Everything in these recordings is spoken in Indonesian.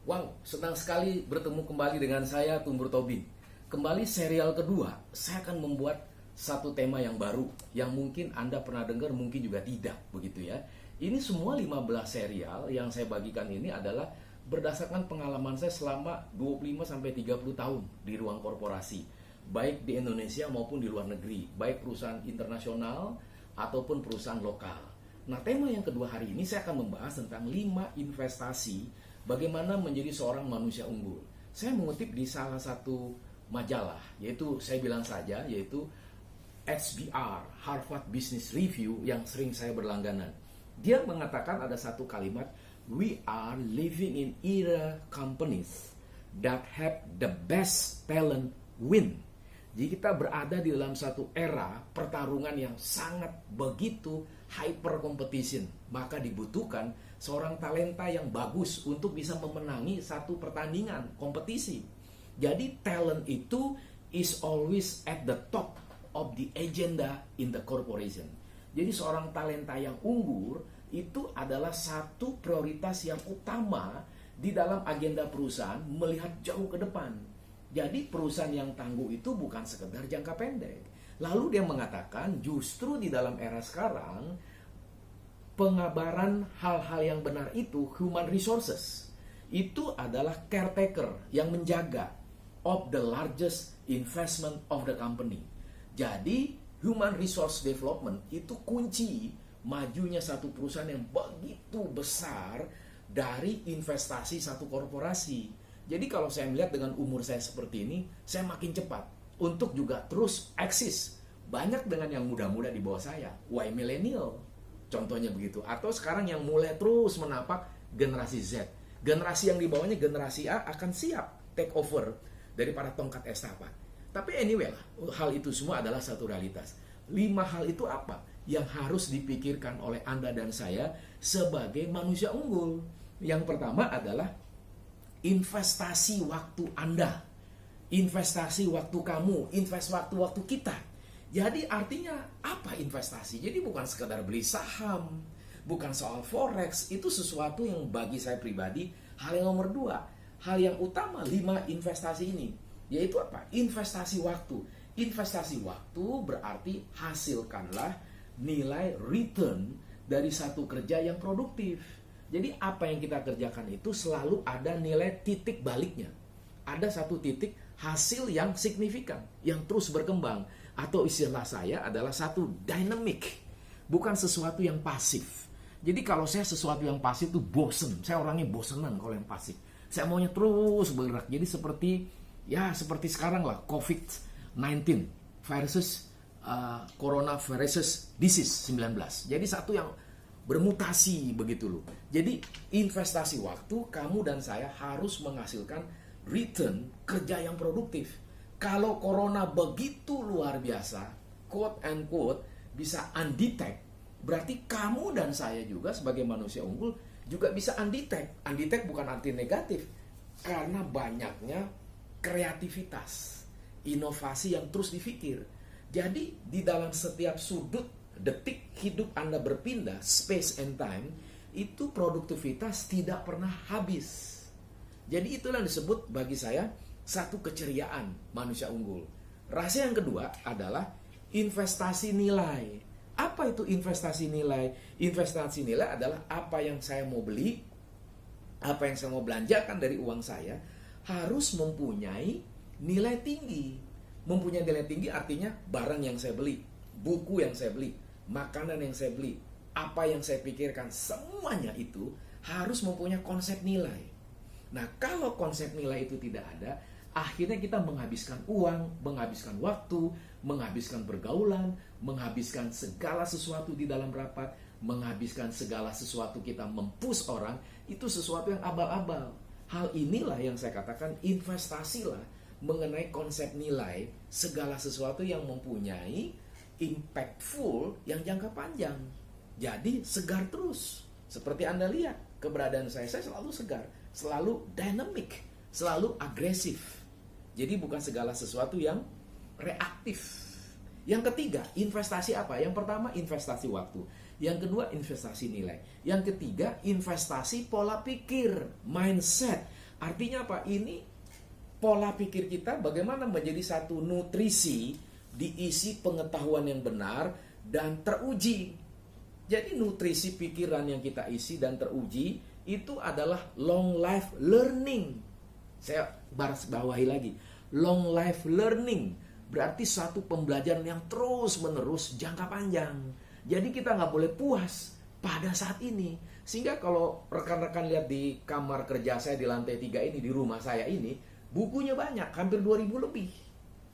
Wow, senang sekali bertemu kembali dengan saya Tumbur Tobing. Kembali serial kedua, saya akan membuat satu tema yang baru yang mungkin Anda pernah dengar, mungkin juga tidak, begitu ya. Ini semua 15 serial yang saya bagikan ini adalah berdasarkan pengalaman saya selama 25 sampai 30 tahun di ruang korporasi, baik di Indonesia maupun di luar negeri, baik perusahaan internasional ataupun perusahaan lokal. Nah, tema yang kedua hari ini saya akan membahas tentang 5 investasi bagaimana menjadi seorang manusia unggul. Saya mengutip di salah satu majalah, yaitu saya bilang saja, yaitu HBR, Harvard Business Review, yang sering saya berlangganan. Dia mengatakan ada satu kalimat, "We are living in era companies that have the best talent win." Jadi kita berada di dalam satu era pertarungan yang sangat begitu hyper competition. Maka dibutuhkan seorang talenta yang bagus untuk bisa memenangi satu pertandingan, kompetisi. Jadi talent itu is always at the top of the agenda in the corporation. Jadi seorang talenta yang unggul itu adalah satu prioritas yang utama di dalam agenda perusahaan melihat jauh ke depan. Jadi perusahaan yang tangguh itu bukan sekedar jangka pendek. Lalu dia mengatakan justru di dalam era sekarang pengabaran hal-hal yang benar itu human resources. Itu adalah caretaker yang menjaga of the largest investment of the company. Jadi human resource development itu kunci majunya satu perusahaan yang begitu besar dari investasi satu korporasi. Jadi kalau saya melihat dengan umur saya seperti ini, saya makin cepat untuk juga terus eksis. Banyak dengan yang muda-muda di bawah saya, Y millennial, contohnya begitu. Atau sekarang yang mulai terus menapak generasi Z. Generasi yang di bawahnya generasi A akan siap take over daripada tongkat estafet. Tapi anyway lah, hal itu semua adalah satu realitas. 5 hal itu apa yang harus dipikirkan oleh Anda dan saya sebagai manusia unggul? Yang pertama adalah investasi waktu Anda, investasi waktu kamu, investasi waktu kita. Jadi artinya apa investasi? Jadi bukan sekedar beli saham, bukan soal forex. Itu sesuatu yang bagi saya pribadi hal yang nomor 2. Hal yang utama 5 investasi ini, yaitu apa? Investasi waktu. Investasi waktu berarti hasilkanlah nilai return dari satu kerja yang produktif. Jadi apa yang kita kerjakan itu selalu ada nilai titik baliknya. Ada satu titik hasil yang signifikan, yang terus berkembang. Atau istilah saya adalah satu dynamic, bukan sesuatu yang pasif. Jadi kalau saya sesuatu yang pasif itu bosen. Saya orangnya bosenan kalau yang pasif. Saya maunya terus bergerak. Jadi seperti sekarang lah, COVID-19 versus Corona versus disease 19. Jadi satu yang bermutasi begitu loh. Jadi investasi waktu, kamu dan saya harus menghasilkan return kerja yang produktif. Kalau corona begitu luar biasa, quote and quote, bisa undetect, berarti kamu dan saya juga sebagai manusia unggul juga bisa undetect. Undetect bukan arti negatif, karena banyaknya kreativitas, inovasi yang terus dipikir. Jadi di dalam setiap sudut detik hidup Anda berpindah, space and time, itu produktivitas tidak pernah habis. Jadi itulah yang disebut bagi saya satu keceriaan manusia unggul. Rahasia yang kedua adalah investasi nilai. Apa itu investasi nilai? Investasi nilai adalah apa yang saya mau beli, apa yang saya mau belanjakan dari uang saya, harus mempunyai nilai tinggi. Mempunyai nilai tinggi artinya barang yang saya beli, buku yang saya beli, makanan yang saya beli, apa yang saya pikirkan, semuanya itu harus mempunyai konsep nilai. Nah, kalau konsep nilai itu tidak ada, akhirnya kita menghabiskan uang, menghabiskan waktu, menghabiskan pergaulan, menghabiskan segala sesuatu di dalam rapat, menghabiskan segala sesuatu kita mempush orang, itu sesuatu yang abal-abal. Hal inilah yang saya katakan investasilah mengenai konsep nilai segala sesuatu yang mempunyai impactful yang jangka panjang. Jadi segar terus. Seperti Anda lihat, keberadaan saya selalu segar, selalu dynamic, selalu agresif. Jadi bukan segala sesuatu yang reaktif. Yang ketiga, investasi apa? Yang pertama, investasi waktu. Yang kedua, investasi nilai. Yang ketiga, investasi pola pikir, mindset. Artinya apa? Ini pola pikir kita bagaimana menjadi satu nutrisi diisi pengetahuan yang benar dan teruji. Jadi nutrisi pikiran yang kita isi dan teruji itu adalah long life learning. Saya baris bawahi lagi. Long life learning berarti satu pembelajaran yang terus menerus jangka panjang. Jadi kita nggak boleh puas pada saat ini. Sehingga kalau rekan-rekan lihat di kamar kerja saya di lantai 3 ini, di rumah saya ini, bukunya banyak, hampir 2000 lebih.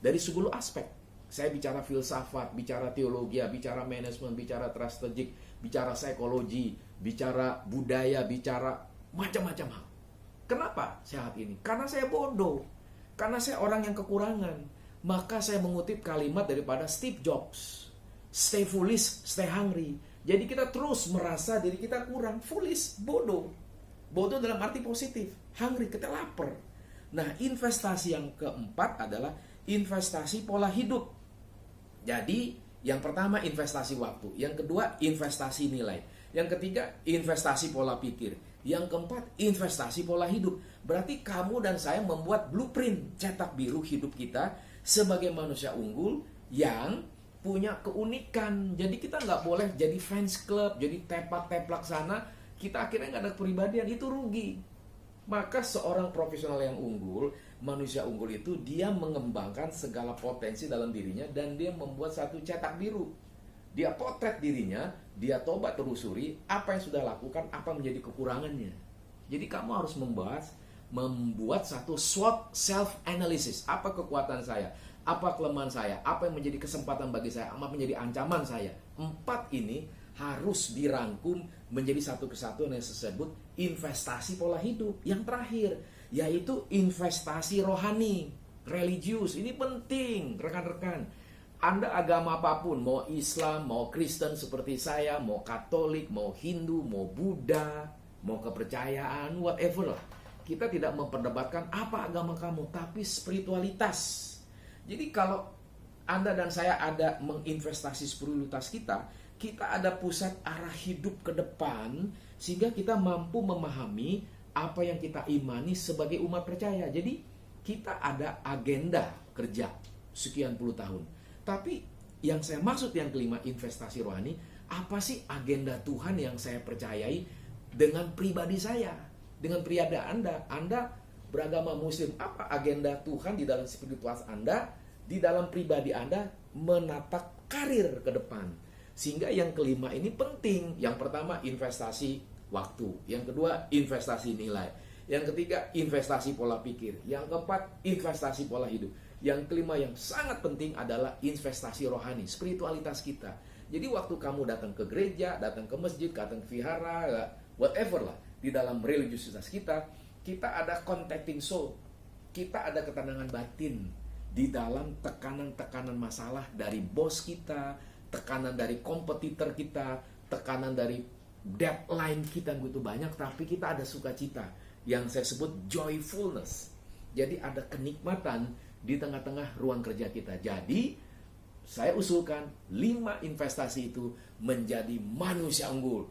Dari 10 aspek. Saya bicara filsafat, bicara teologi, bicara manajemen, bicara strategik, bicara psikologi, bicara budaya, bicara macam-macam hal. Kenapa saat ini? Karena saya bodoh. Karena saya orang yang kekurangan. Maka saya mengutip kalimat daripada Steve Jobs. Stay foolish, stay hungry. Jadi kita terus merasa diri kita kurang. Foolish, bodoh. Bodoh dalam arti positif. Hungry, kita lapar. Nah, investasi yang keempat adalah investasi pola hidup. Jadi, yang pertama investasi waktu. Yang kedua, investasi nilai. Yang ketiga, investasi pola pikir. Yang keempat, investasi pola hidup. Berarti kamu dan saya membuat blueprint cetak biru hidup kita sebagai manusia unggul yang punya keunikan. Jadi kita nggak boleh jadi fans club, jadi teplak-teplak sana. Kita akhirnya nggak ada kepribadian, itu rugi. Maka seorang profesional yang unggul, manusia unggul itu dia mengembangkan segala potensi dalam dirinya dan dia membuat satu cetak biru. Dia potret dirinya, dia tobat telusuri apa yang sudah lakukan, apa menjadi kekurangannya. Jadi kamu harus membuat satu SWOT self analysis. Apa kekuatan saya? Apa kelemahan saya? Apa yang menjadi kesempatan bagi saya? Apa menjadi ancaman saya? 4 ini harus dirangkum menjadi satu kesatuan yang disebut investasi pola hidup. Yang terakhir, yaitu investasi rohani, religius. Ini penting, rekan-rekan. Anda agama apapun, mau Islam, mau Kristen seperti saya, mau Katolik, mau Hindu, mau Buddha, mau kepercayaan, whatever lah. Kita tidak memperdebatkan apa agama kamu, tapi spiritualitas. Jadi kalau Anda dan saya ada menginvestasi spiritualitas kita ada pusat arah hidup ke depan, sehingga kita mampu memahami apa yang kita imani sebagai umat percaya. Jadi kita ada agenda kerja sekian puluh tahun. Tapi yang saya maksud yang kelima, investasi rohani, apa sih agenda Tuhan yang saya percayai dengan pribadi saya, dengan pribadi Anda? Anda beragama Muslim, apa agenda Tuhan di dalam spiritualitas Anda, di dalam pribadi Anda menatap karir ke depan? Sehingga yang kelima ini penting. Yang pertama investasi waktu, yang kedua investasi nilai, yang ketiga investasi pola pikir, yang keempat investasi pola hidup. Yang kelima yang sangat penting adalah investasi rohani, spiritualitas kita. Jadi waktu kamu datang ke gereja, datang ke masjid, datang ke vihara, whatever lah, di dalam religiusitas kita ada contacting soul. Kita ada ketenangan batin di dalam tekanan-tekanan masalah dari bos kita, tekanan dari kompetitor kita, tekanan dari deadline kita yang begitu banyak, tapi kita ada sukacita yang saya sebut joyfulness. Jadi ada kenikmatan di tengah-tengah ruang kerja kita. Jadi saya usulkan 5 investasi itu menjadi manusia unggul